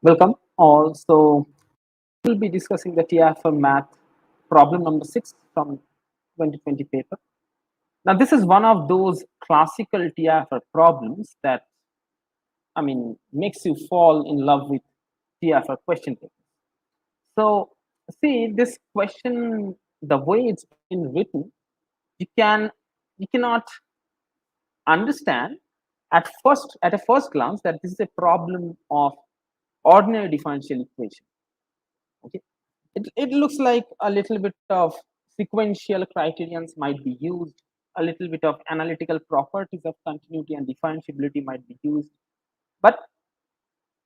Welcome all. So we'll be discussing the TIFR math problem number 6 from 2020 paper. Now this is one of those classical TIFR problems that makes you fall in love with TIFR question paper. So see this question, the way it's been written, you can you cannot understand at a first glance that this is a problem of ordinary differential equation. Okay, it looks like a little bit of sequential criterions might be used, a little bit of analytical properties of continuity and differentiability might be used. But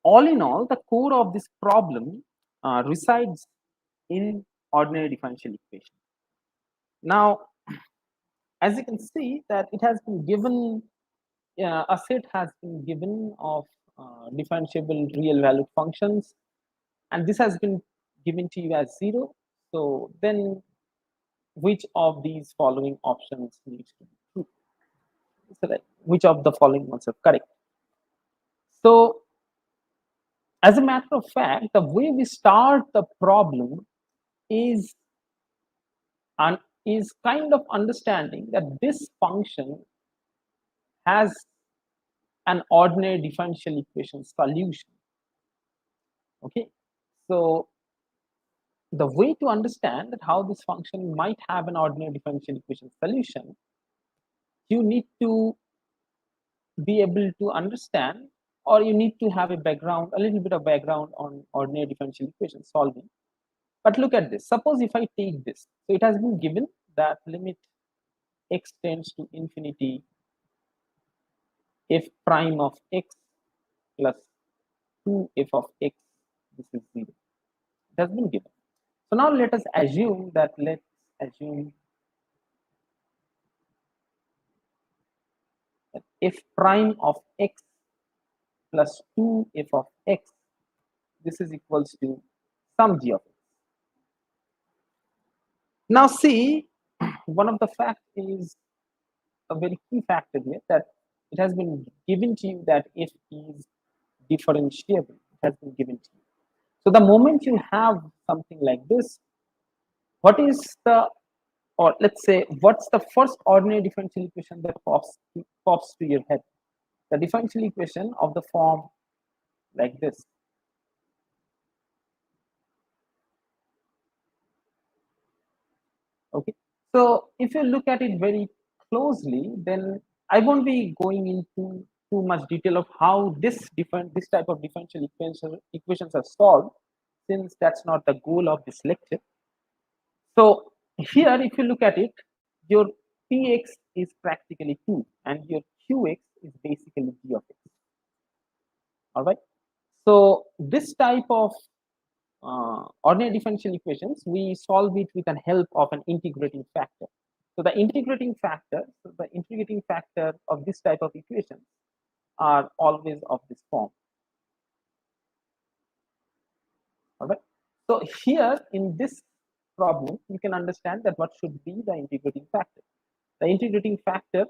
all in all, the core of this problem resides in ordinary differential equation. Now, as you can see that it has been given, a set has been given of differentiable real valued functions, and this has been given to you as 0. So then which of these following options needs to be true? So like which of the following ones are correct? So as a matter of fact, the way we start the problem is is kind of understanding that this function has an ordinary differential equation solution. Okay, so the way to understand that how this function might have an ordinary differential equation solution, you need to be able to understand, or you need to have a little bit of background on ordinary differential equation solving. But look at this. Suppose if I take this, so it has been given that limit x tends to infinity f prime of x plus 2f of x, this is 0. It has been given. So now let us assume that f prime of x plus 2f of x, this is equals to some g of x. Now see, one of the fact is a very key factor here, that it has been given to you that f is differentiable. It has been given to you. So the moment you have something like this, what is the, or let's say, what's the first ordinary differential equation that pops to your head? The differential equation of the form like this. Okay, so if you look at it very closely, then I won't be going into too much detail of how this type of differential equations are solved, since that's not the goal of this lecture. So here, if you look at it, your px is practically 2 and your qx is basically g of x. All right, so this type of ordinary differential equations, we solve it with the help of an integrating factor. So the integrating factor of this type of equations are always of this form. All right, so here in this problem, you can understand that what should be the integrating factor. The integrating factor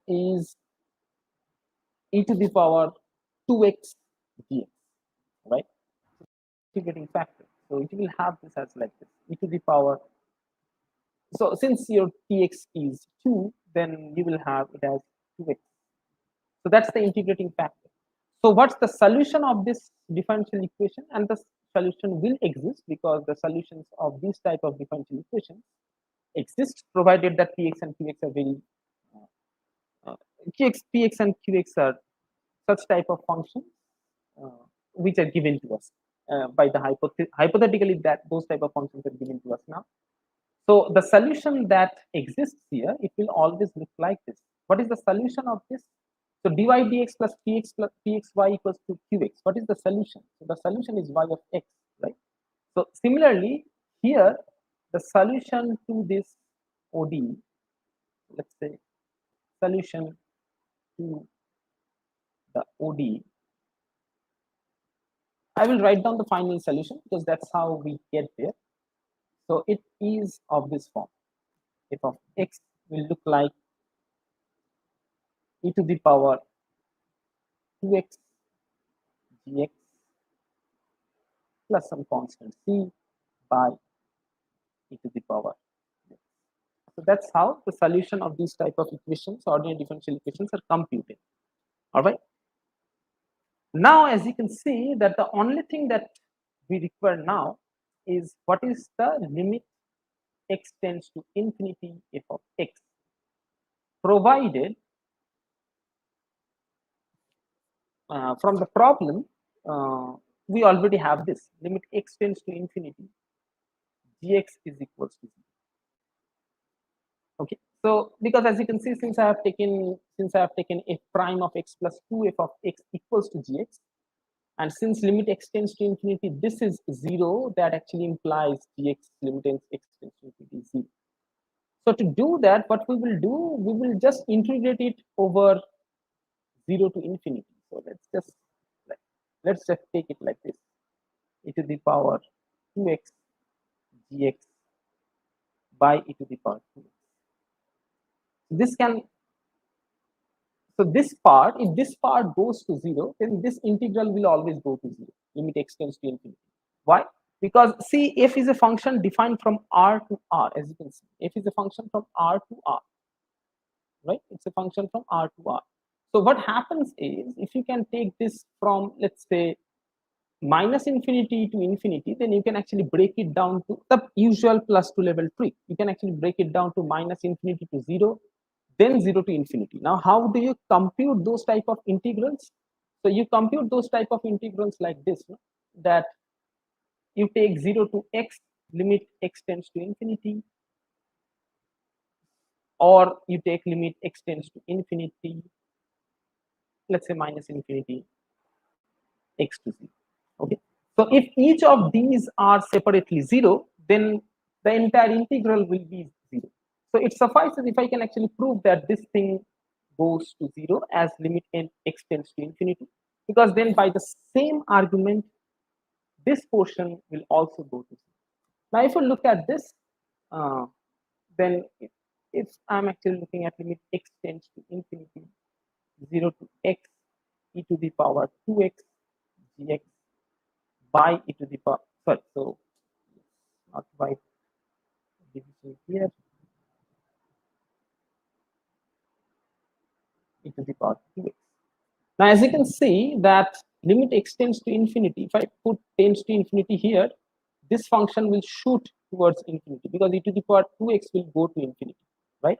is e to the power 2x dx, right? Integrating factor. So it will have this as like this, e to the power. So since your px is 2, then you will have it as 2x. So that's the integrating factor. So what's the solution of this differential equation? And the solution will exist because the solutions of this type of differential equations exist, provided that px and qx are very px and qx are such type of functions which are given to us by the hypothetically that those type of functions are given to us now. So the solution that exists here, it will always look like this. What is the solution of this? So dy dx plus pxy equals to qx. What is the solution? So the solution is y of x, right? So similarly, here the solution to this ODE, let's say solution to the ODE, I will write down the final solution because that's how we get there. So it is of this form. F of x will look like e to the power 2x gx plus some constant c by e to the power. So that's how the solution of these type of equations, ordinary differential equations, are computed. All right. Now, as you can see, that the only thing that we require now is what is the limit x tends to infinity f of x, provided from the problem we already have this limit x tends to infinity gx is equals to 0. Okay, so because as you can see, since I have taken f prime of x plus 2 f of x equals to gx, and since limit x tends to infinity, this is 0, that actually implies gx limit x tends to infinity is 0. So to do that, what we will do, we will just integrate it over 0 to infinity. So let's just take it like this: e to the power 2x gx by e to the power 2x. This can, so this part, if this part goes to 0, then this integral will always go to 0. Limit x tends to infinity. Why? Because see, f is a function defined from R to R, as you can see. F is a function from R to R, right? It's a function from R to R. So what happens is, if you can take this from, let's say, minus infinity to infinity, then you can actually break it down to the usual plus 2 level tree. You can actually break it down to minus infinity to 0, then 0 to infinity. Now, how do you compute those type of integrals? So you compute those type of integrals like this, no? That you take 0 to x, limit x tends to infinity, or you take limit x tends to infinity, let's say minus infinity x to 0. Okay, so if each of these are separately 0, then the entire integral will be 0. So it suffices if I can actually prove that this thing goes to 0 as limit x tends to infinity, because then by the same argument this portion will also go to 0. Now if you look at this, then if I'm actually looking at limit x tends to infinity 0 to x e to the power 2x gx by e to the power, sorry, so not by division here, e to the power 2x. Now as you can see that limit x tends to infinity, if I put tends to infinity here, this function will shoot towards infinity because e to the power 2x will go to infinity, right?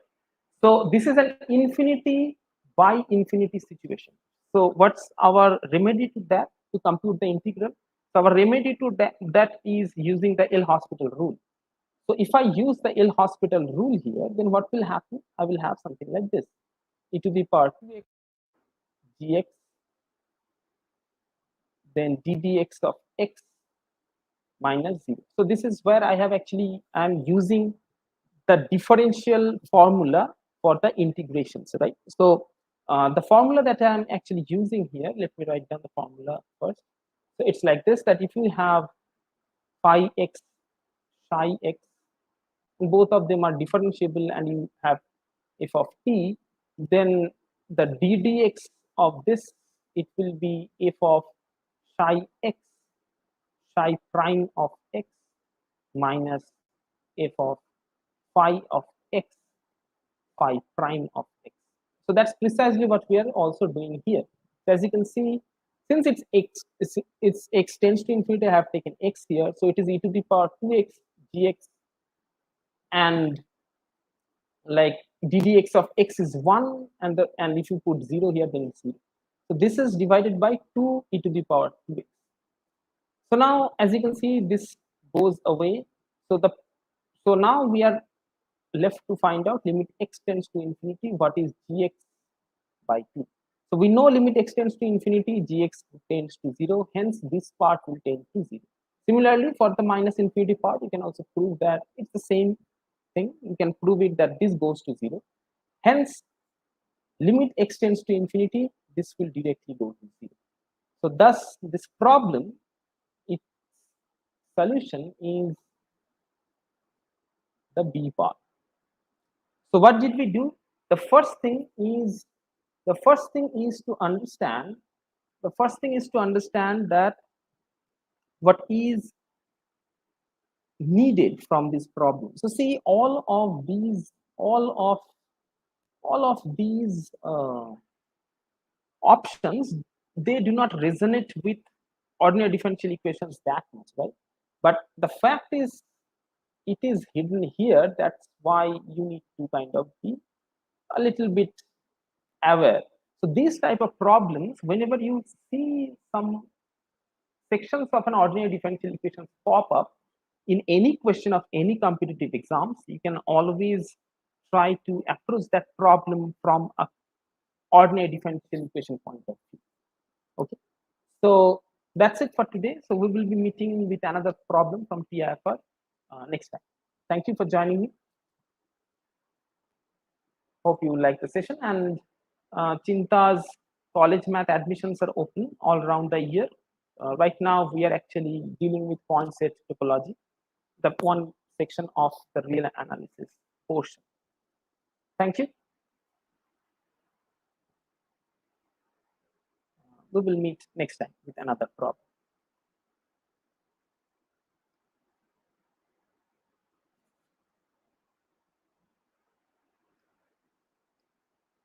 So this is an infinity by infinity situation. So what's our remedy to that, to compute the integral? So our remedy to that is using the L'Hospital rule. So if I use the L'Hospital rule here, then what will happen? I will have something like this: e to the power 2x gx, then ddx of x minus 0. So this is where I have actually, I'm using the differential formula for the integrations, right? So the formula that I'm actually using here, let me write down the formula first. So it's like this, that if you have phi x, psi x, both of them are differentiable, and you have f of t, then the ddx of this, it will be f of psi x, psi prime of x minus f of phi of x, phi prime of x. So that's precisely what we are also doing here. So as you can see, since it's x tends to infinity, I have taken x here, so it is e to the power 2x gx, and like ddx of x is 1, and if you put 0 here, then it's 0. So this is divided by 2 e to the power 2x. So now as you can see, this goes away. So now we are left to find out limit x tends to infinity, what is gx by 2. So we know limit x tends to infinity, gx tends to 0, hence this part will tend to 0. Similarly, for the minus infinity part, you can also prove that it's the same thing. You can prove it that this goes to 0. Hence, limit x tends to infinity, this will directly go to 0. So thus, this problem, its solution is the B part. So what did we do? The first thing is to understand the first thing is to understand that what is needed from this problem. So see, all of these options, they do not resonate with ordinary differential equations that much, right? But the fact is, it is hidden here. That's why you need to kind of be a little bit aware. So these type of problems, whenever you see some sections of an ordinary differential equation pop up in any question of any competitive exams, you can always try to approach that problem from a ordinary differential equation point of view. Okay, so that's it for today. So we will be meeting with another problem from TIFR next time. Thank you for joining me. Hope you like the session. And Chinta's college math admissions are open all around the year. Right now, we are actually dealing with point set topology, the one section of the real analysis portion. Thank you. We will meet next time with another problem.